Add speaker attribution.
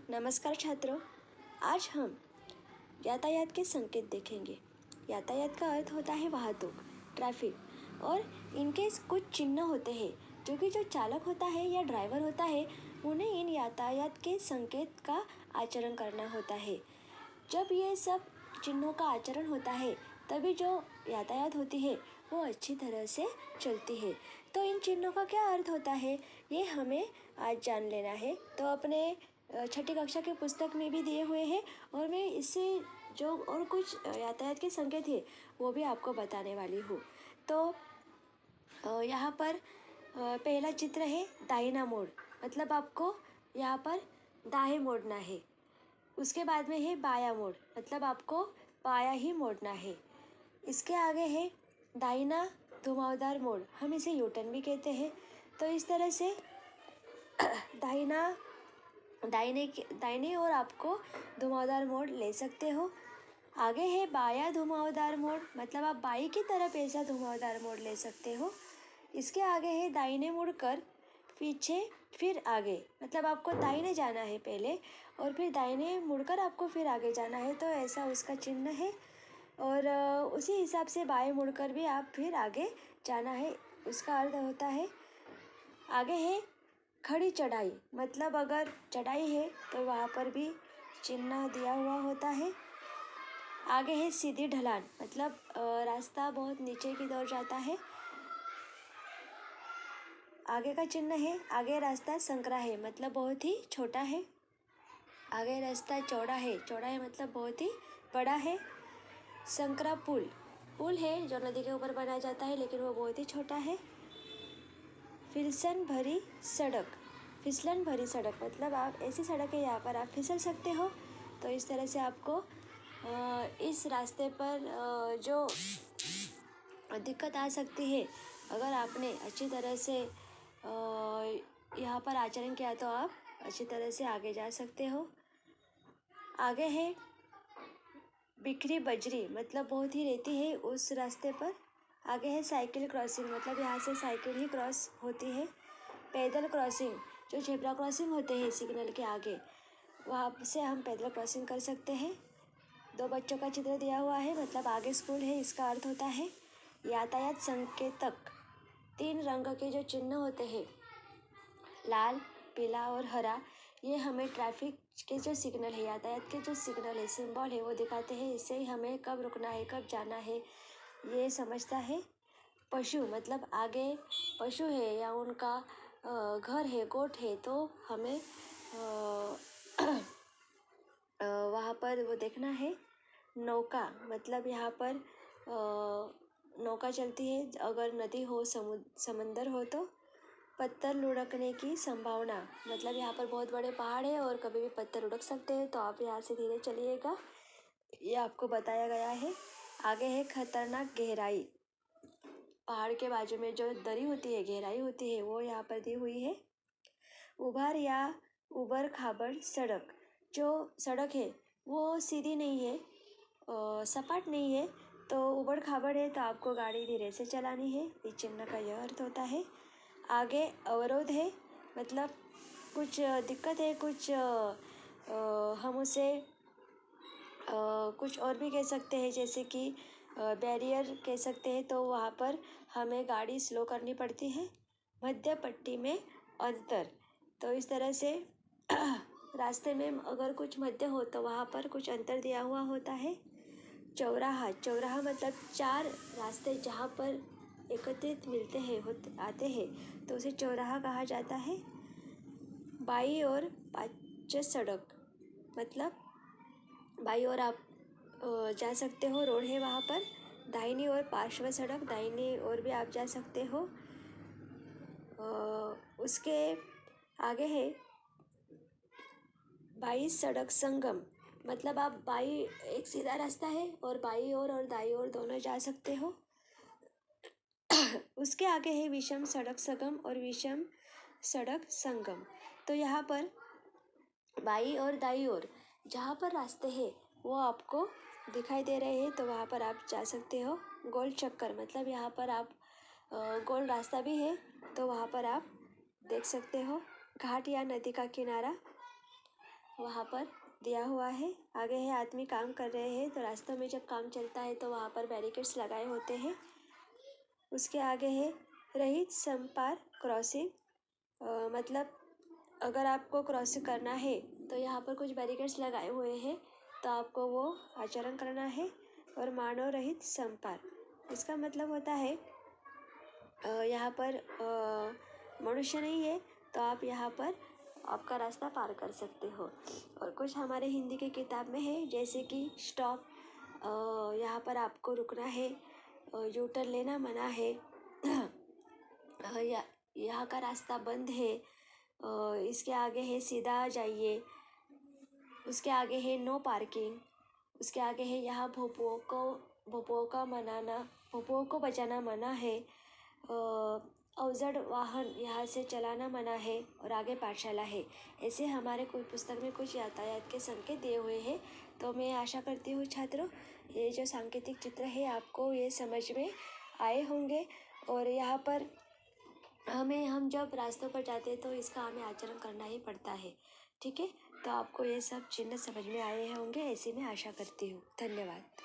Speaker 1: नमस्कार छात्रों, आज हम यातायात के संकेत देखेंगे। यातायात का अर्थ होता है वाहतूक, ट्रैफिक और इनके कुछ चिन्ह होते हैं जो कि जो चालक होता है या ड्राइवर होता है उन्हें इन यातायात के संकेत का आचरण करना होता है। जब ये सब चिन्हों का आचरण होता है तभी जो यातायात होती है वो अच्छी तरह से चलती है। तो इन चिन्हों का क्या अर्थ होता है ये हमें आज जान लेना है। तो अपने छठी कक्षा के पुस्तक में भी दिए हुए हैं और मैं इससे जो और कुछ यातायात के संकेत है वो भी आपको बताने वाली हूँ। तो यहाँ पर पहला चित्र है दाहिना मोड़, मतलब आपको यहाँ पर दाएं मोड़ना है। उसके बाद में है बायां मोड़, मतलब आपको बायां ही मोड़ना है। इसके आगे है दाहिना घुमावदार मोड़, हम इसे यू टर्न भी कहते हैं। तो इस तरह से दाहिने ओर आपको घुमावदार मोड़ ले सकते हो। आगे है बायां घुमावदार मोड़, मतलब आप बाई की तरफ ऐसा घुमावदार मोड़ ले सकते हो। इसके आगे है दाहिने मुड़कर पीछे फिर आगे, मतलब आपको दाहिने जाना है पहले और फिर दाहिने मुड़कर आपको फिर आगे जाना है, तो ऐसा उसका चिन्ह है। और उसी हिसाब से बाएं मुड़कर भी आप फिर आगे जाना है, उसका अर्थ होता है। आगे है खड़ी चढ़ाई, मतलब अगर चढ़ाई है तो वहाँ पर भी चिन्ह दिया हुआ होता है। आगे है सीधी ढलान, मतलब रास्ता बहुत नीचे की ओर जाता है। आगे का चिन्ह है आगे रास्ता संकरा है, मतलब बहुत ही छोटा है। आगे रास्ता चौड़ा है मतलब बहुत ही बड़ा है। संकरा पुल है जो नदी के ऊपर बनाया जाता है, लेकिन वो बहुत ही छोटा है। फिसलन भरी सड़क, मतलब आप ऐसी सड़क है यहाँ पर आप फिसल सकते हो। तो इस तरह से आपको इस रास्ते पर जो दिक्कत आ सकती है, अगर आपने अच्छी तरह से यहाँ पर आचरण किया तो आप अच्छी तरह से आगे जा सकते हो। आगे है बिखरी बजरी, मतलब बहुत ही रेती है उस रास्ते पर। आगे है साइकिल क्रॉसिंग, मतलब यहाँ से साइकिल ही क्रॉस होती है। पैदल क्रॉसिंग, जो जेब्रा क्रॉसिंग होते हैं सिग्नल के आगे, वहाँ से हम पैदल क्रॉसिंग कर सकते हैं। दो बच्चों का चित्र दिया हुआ है, मतलब आगे स्कूल है, इसका अर्थ होता है यातायात संकेतक। 3 रंग के जो चिन्ह होते हैं, लाल, पीला और हरा, ये हमें ट्रैफिक के जो सिग्नल है, यातायात के जो सिग्नल है, सिंबल है, वो दिखाते हैं। इससे ही हमें कब रुकना है कब जाना है ये समझता है। पशु, मतलब आगे पशु है या उनका घर है, गोठ है, तो हमें वहाँ पर वो देखना है। नौका, मतलब यहाँ पर नौका चलती है अगर नदी हो, समंदर हो तो। पत्थर लुढ़कने की संभावना, मतलब यहाँ पर बहुत बड़े पहाड़ है और कभी भी पत्थर लुढ़क सकते हैं, तो आप यहाँ से धीरे चलिएगा, ये आपको बताया गया है। आगे है खतरनाक गहराई, पहाड़ के बाजू में जो दरी होती है, गहराई होती है, वो यहाँ पर दी हुई है। उभार या उबड़ खाबड़ सड़क, जो सड़क है वो सीधी नहीं है, सपाट नहीं है, तो उबड़ खाबड़ है, तो आपको गाड़ी धीरे से चलानी है। इस चिन्ह का यह अर्थ होता है। आगे अवरोध है, मतलब कुछ दिक्कत है, कुछ हम उसे कुछ और भी कह सकते हैं, जैसे कि बैरियर कह सकते हैं, तो वहाँ पर हमें गाड़ी स्लो करनी पड़ती है। मध्य पट्टी में अंतर, तो इस तरह से रास्ते में अगर कुछ मध्य हो तो वहाँ पर कुछ अंतर दिया हुआ होता है। चौराहा मतलब 4 रास्ते जहाँ पर एकत्रित मिलते हैं आते हैं, तो उसे चौराहा कहा जाता है। बाई और पांच सड़क, मतलब बाई ओर आप जा सकते हो, रोड है वहाँ पर। दाहिनी ओर पार्श्व सड़क, दाहिनी ओर भी आप जा सकते हो। उसके आगे है बाई सड़क संगम, मतलब आप बाई एक सीधा रास्ता है और बाई ओर और दाई ओर दोनों जा सकते हो। उसके आगे है विषम सड़क संगम और विषम सड़क संगम। तो यहाँ पर बाई और दाई ओर जहाँ पर रास्ते हैं वो आपको दिखाई दे रहे हैं, तो वहाँ पर आप जा सकते हो। गोल चक्कर, मतलब यहाँ पर आप गोल रास्ता भी है, तो वहाँ पर आप देख सकते हो। घाट या नदी का किनारा, वहाँ पर दिया हुआ है। आगे है आदमी काम कर रहे हैं, तो रास्तों में जब काम चलता है तो वहाँ पर बैरिकेड्स लगाए होते हैं। उसके आगे है रहित समपार क्रॉसिंग, मतलब अगर आपको क्रॉस करना है तो यहाँ पर कुछ बैरिकेड्स लगाए हुए हैं, तो आपको वो आचरण करना है। और मानव रहित समपार, इसका मतलब होता है यहाँ पर मनुष्य नहीं है तो आप यहाँ पर आपका रास्ता पार कर सकते हो। और कुछ हमारे हिंदी की किताब में है, जैसे कि स्टॉप, यहाँ पर आपको रुकना है, यू टर्न लेना मना है, यहाँ का रास्ता बंद है, इसके आगे है सीधा जाइए, उसके आगे है नो पार्किंग, उसके आगे है यहाँ भोपुओं को बचाना मना है, अवजड़ वाहन यहाँ से चलाना मना है, और आगे पाठशाला है। ऐसे हमारे कोई पुस्तक में कुछ यातायात के संकेत दिए हुए हैं। तो मैं आशा करती हूँ छात्रों, ये जो सांकेतिक चित्र है आपको ये समझ में आए होंगे। और यहाँ पर हम जब रास्तों पर जाते हैं तो इसका हमें आचरण करना ही पड़ता है। ठीक है, तो आपको ये सब चिन्ह समझ में आए होंगे, ऐसी मैं आशा करती हूँ। धन्यवाद।